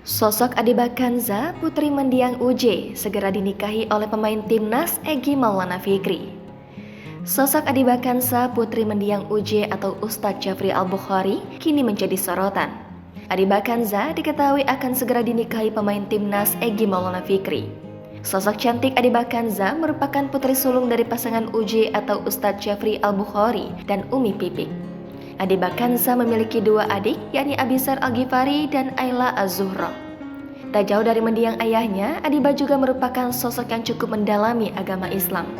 Sosok Adiba Kanza, putri mendiang UJ, segera dinikahi oleh pemain timnas Egy Maulana Fikri. Sosok Adiba Kanza, putri mendiang UJ atau Ustadz Jafri Al-Bukhari, kini menjadi sorotan. Adiba Kanza diketahui akan segera dinikahi pemain timnas Egy Maulana Fikri. Sosok cantik Adiba Kanza merupakan putri sulung dari pasangan UJ atau Ustadz Jafri Al-Bukhari dan Umi Pipik. Adiba Kanza memiliki dua adik, yakni Abisar Al-Ghifari dan Ayla Az-Zuhra. Tak jauh dari mendiang ayahnya, Adiba juga merupakan sosok yang cukup mendalami agama Islam.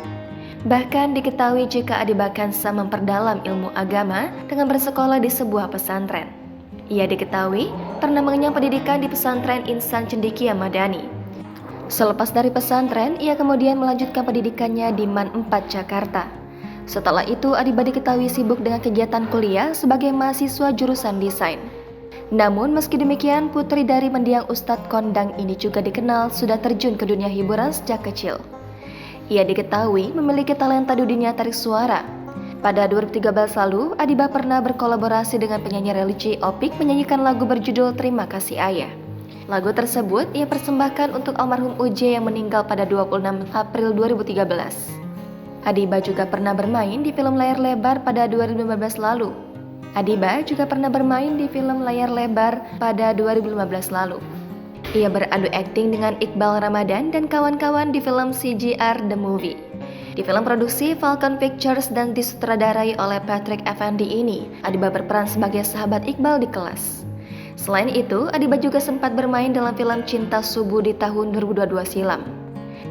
Bahkan diketahui jika Adiba Kanza memperdalam ilmu agama dengan bersekolah di sebuah pesantren. Ia diketahui pernah mengenyam pendidikan di pesantren Insan Cendekia Madani. Selepas dari pesantren, ia kemudian melanjutkan pendidikannya di MAN 4 Jakarta. Setelah itu, Adiba diketahui sibuk dengan kegiatan kuliah sebagai mahasiswa jurusan desain. Namun, meski demikian, putri dari mendiang Ustadz Kondang ini juga dikenal sudah terjun ke dunia hiburan sejak kecil. Ia diketahui memiliki talenta di dunia tarik suara. Pada 2013 lalu, Adiba pernah berkolaborasi dengan penyanyi religi Opik menyanyikan lagu berjudul Terima Kasih Ayah. Lagu tersebut ia persembahkan untuk almarhum UJ yang meninggal pada 26 April 2013. Adiba juga pernah bermain di film layar lebar pada 2015 lalu. Adiba juga pernah bermain di film layar lebar pada 2015 lalu. Ia beradu akting dengan Iqbal Ramadan dan kawan-kawan di film CGR The Movie. Di film produksi Falcon Pictures dan disutradarai oleh Patrick Effendi ini, Adiba berperan sebagai sahabat Iqbal di kelas. Selain itu, Adiba juga sempat bermain dalam film Cinta Subuh di tahun 2022 silam.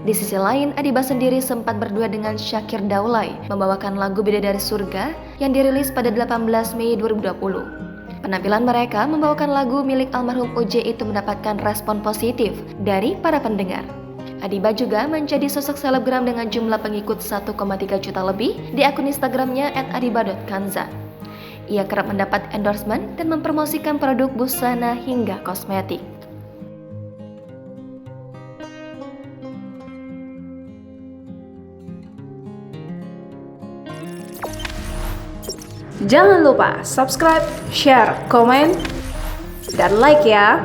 Di sisi lain, Adiba sendiri sempat berdua dengan Syakir Daulay membawakan lagu Bidadari Surga yang dirilis pada 18 Mei 2020. Penampilan mereka membawakan lagu milik almarhum UJ itu mendapatkan respon positif dari para pendengar. Adiba juga menjadi sosok selebgram dengan jumlah pengikut 1,3 juta lebih di akun Instagramnya @adiba.kanza. Ia kerap mendapat endorsement dan mempromosikan produk busana hingga kosmetik. Jangan lupa subscribe, share, komen, dan like ya.